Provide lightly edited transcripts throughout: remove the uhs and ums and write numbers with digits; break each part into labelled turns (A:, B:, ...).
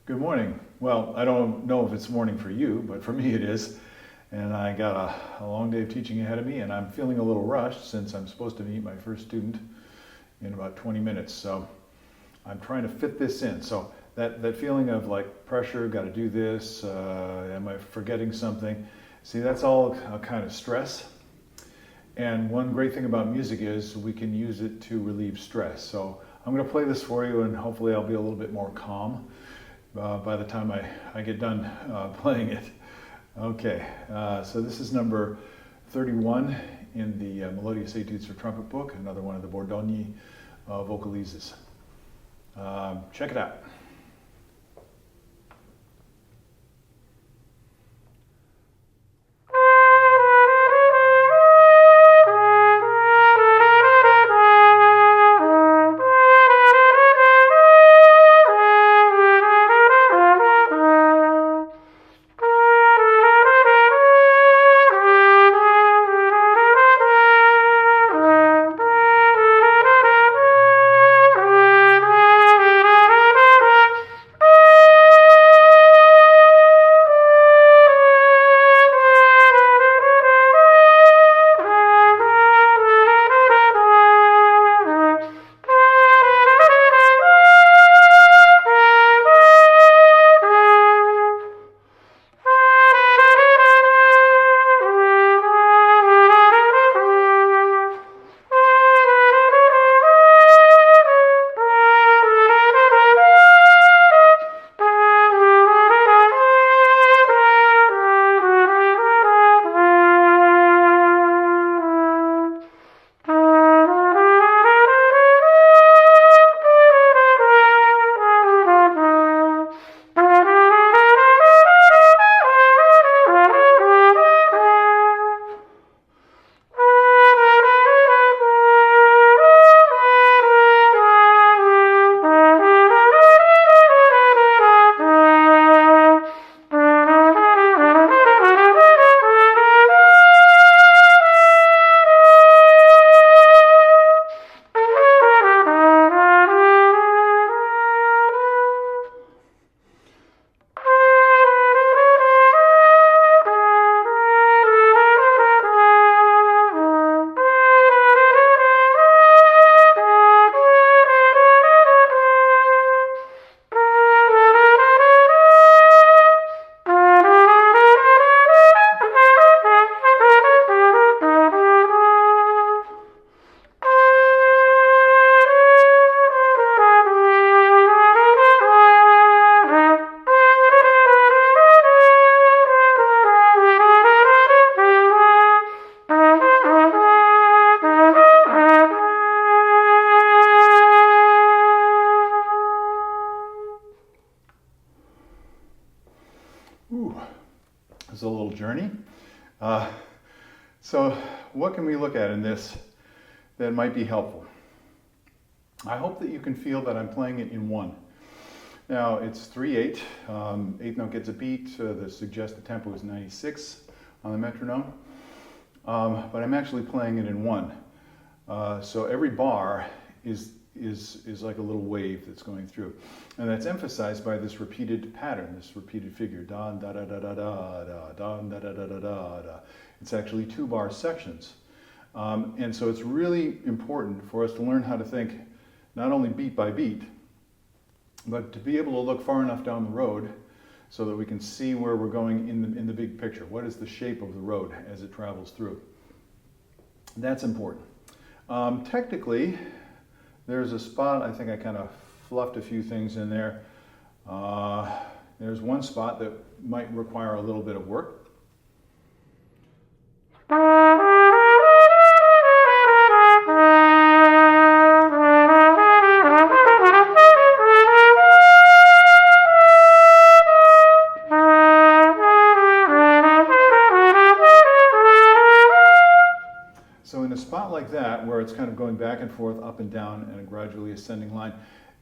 A: Good morning. Well, I don't know if it's morning for you, but for me it is. And I got a long day of teaching ahead of me, and I'm feeling a little rushed since I'm supposed to meet my first student in about 20 minutes. So I'm trying to fit this in. So that feeling of like pressure, got to do this, am I forgetting something? See, that's all a kind of stress. And one great thing about music is we can use it to relieve stress. So I'm going to play this for you, and hopefully I'll be a little bit more calm by the time I get done playing it. Okay, so this is number 31 in the Melodious Etudes for Trumpet book, another one of the Bordogni vocalises. Check it out. Ooh, it's a little journey. So what can we look at in this that might be helpful? I hope that you can feel that I'm playing it in one. Now it's 3/8. Eighth note gets a beat. The suggested tempo is 96 on the metronome. But I'm actually playing it in one. So every bar is like a little wave that's going through. And that's emphasized by this repeated pattern, this repeated figure. Da da da da da da da da da da da da da. It's actually 2-bar sections. And so it's really important for us to learn how to think not only beat by beat, but to be able to look far enough down the road so that we can see where we're going in the big picture. What is the shape of the road as it travels through? That's important. Technically, there's a spot, I think I kind of fluffed a few things in there. There's one spot that might require a little bit of work. So in a spot like that, where it's kind of going back and forth, up and down, and a gradually ascending line,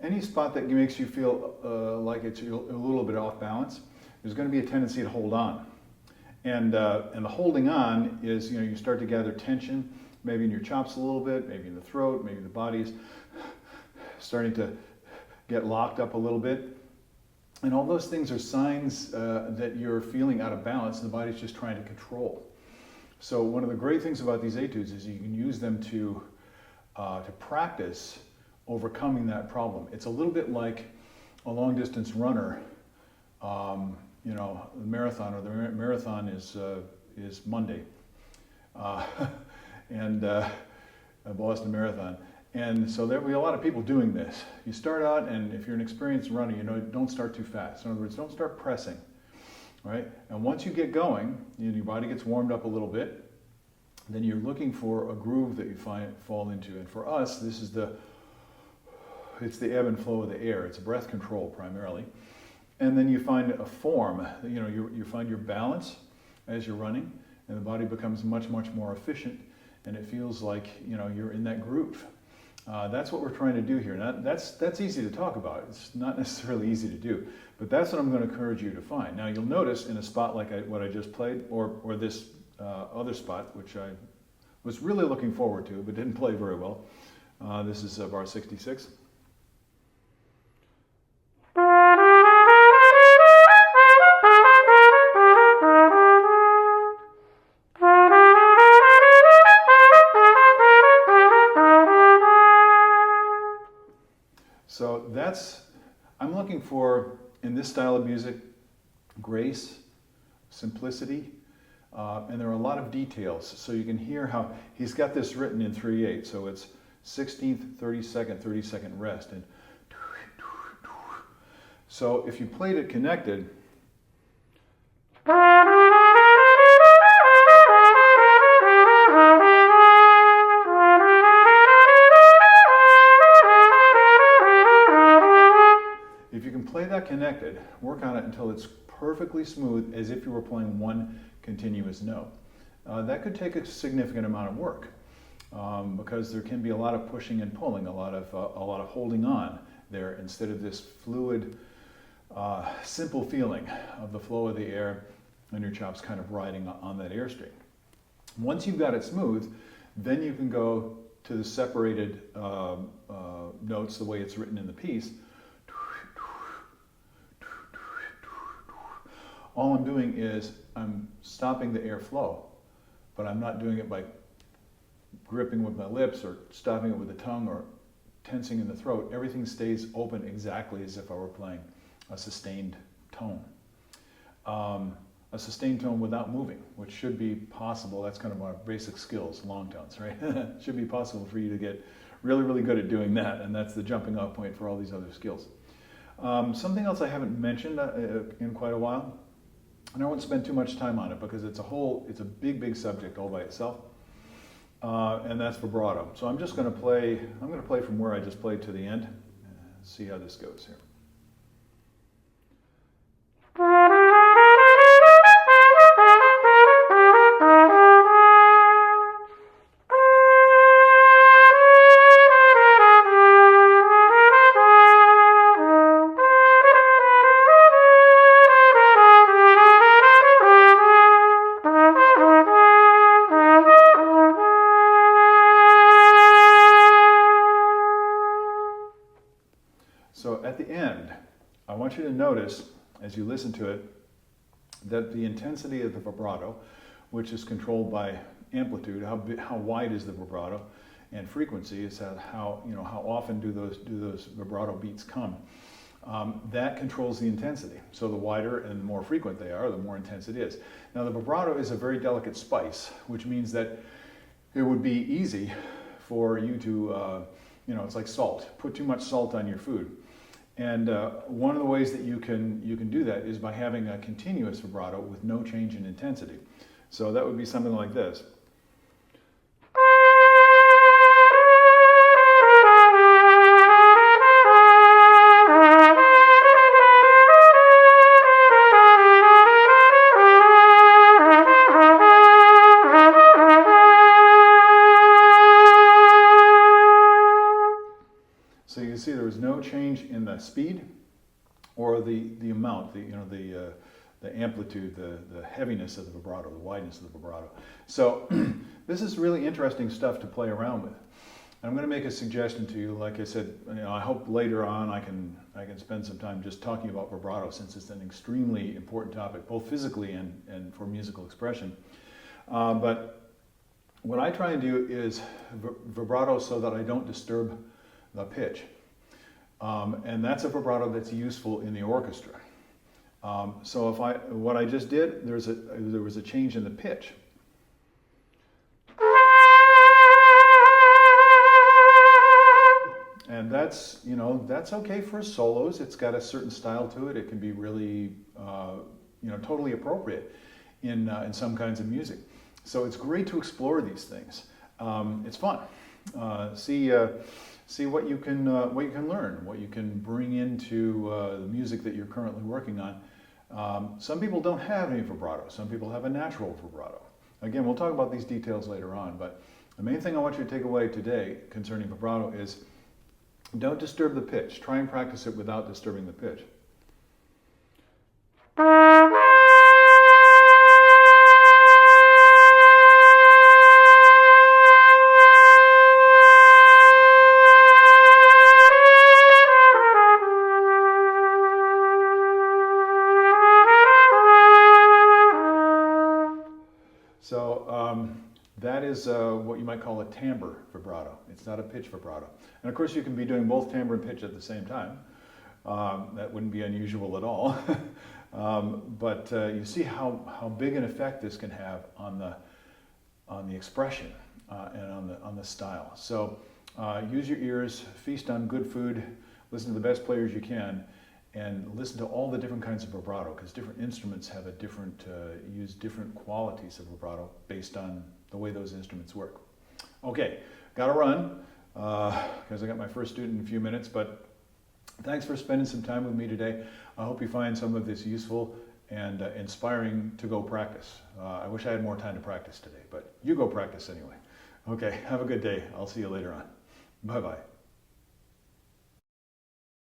A: any spot that makes you feel like it's a little bit off balance, there's going to be a tendency to hold on. And the holding on is, you start to gather tension, maybe in your chops a little bit, maybe in the throat, maybe the body's starting to get locked up a little bit. And all those things are signs that you're feeling out of balance and the body's just trying to control. So one of the great things about these etudes is you can use them to practice overcoming that problem. It's a little bit like a long distance runner. You know, the marathon, or the marathon is Monday, and a Boston Marathon. And so there'll be a lot of people doing this. You start out, and if you're an experienced runner, you know, don't start too fast. In other words, don't start pressing, right? And once you get going, your body gets warmed up a little bit, then you're looking for a groove that you fall into. And for us, this is it's the ebb and flow of the air. It's breath control primarily. And then you find a form, you know, you find your balance as you're running, and the body becomes much, much more efficient, and it feels like, you know, you're in that groove. That's what we're trying to do here. Now, that's easy to talk about. It's not necessarily easy to do, but that's what I'm going to encourage you to find. Now, you'll notice in a spot like what I just played, or this other spot, which I was really looking forward to, but didn't play very well. This is bar 66. So I'm looking for, in this style of music, grace, simplicity, and there are a lot of details. So you can hear how he's got this written in 3/8. So it's 16th, 32nd, 32nd rest. And so if you played it connected, play that connected, work on it until it's perfectly smooth, as if you were playing one continuous note. That could take a significant amount of work because there can be a lot of pushing and pulling, a lot of holding on there, instead of this fluid, simple feeling of the flow of the air and your chops kind of riding on that airstream. Once you've got it smooth, then you can go to the separated notes the way it's written in the piece. All I'm doing is I'm stopping the airflow, but I'm not doing it by gripping with my lips or stopping it with the tongue or tensing in the throat. Everything stays open exactly as if I were playing a sustained tone. A sustained tone without moving, which should be possible. That's kind of our basic skills, long tones, right? It should be possible for you to get really, really good at doing that, and that's the jumping off point for all these other skills. Something else I haven't mentioned in quite a while, and I won't spend too much time on it because it's a big, big subject all by itself, and that's vibrato. So I'm just going to play. I'm going to play from where I just played to the end. See how this goes here. So at the end, I want you to notice, as you listen to it, that the intensity of the vibrato, which is controlled by amplitude, how wide is the vibrato, and frequency is how often do those vibrato beats come. That controls the intensity. So the wider and more frequent they are, the more intense it is. Now the vibrato is a very delicate spice, which means that it would be easy for you to, it's like salt. Put too much salt on your food. And one of the ways that you can do that is by having a continuous vibrato with no change in intensity. So that would be something like this. So you can see there was no change in the speed or the amount, the amplitude, the heaviness of the vibrato, the wideness of the vibrato. So this is really interesting stuff to play around with. I'm going to make a suggestion to you. Like I said, I hope later on I can spend some time just talking about vibrato, since it's an extremely important topic, both physically and for musical expression. But what I try and do is vibrato so that I don't disturb the pitch. And that's a vibrato that's useful in the orchestra. So what I just did, there was a change in the pitch. And that's okay for solos. It's got a certain style to it. It can be really, totally appropriate in some kinds of music. So it's great to explore these things. It's fun. See what you can learn, what you can bring into the music that you're currently working on. Some people don't have any vibrato. Some people have a natural vibrato. Again, we'll talk about these details later on, but the main thing I want you to take away today concerning vibrato is don't disturb the pitch. Try and practice it without disturbing the pitch. So that is what you might call a timbre vibrato. It's not a pitch vibrato. And of course you can be doing both timbre and pitch at the same time. That wouldn't be unusual at all. But you see how big an effect this can have on the expression and on the style. So use your ears, feast on good food, listen to the best players you can, and listen to all the different kinds of vibrato, because different instruments have use different qualities of vibrato based on the way those instruments work. Okay, gotta run, because I got my first student in a few minutes, but thanks for spending some time with me today. I hope you find some of this useful and inspiring to go practice. I wish I had more time to practice today, but you go practice anyway. Okay, have a good day. I'll see you later on. Bye-bye.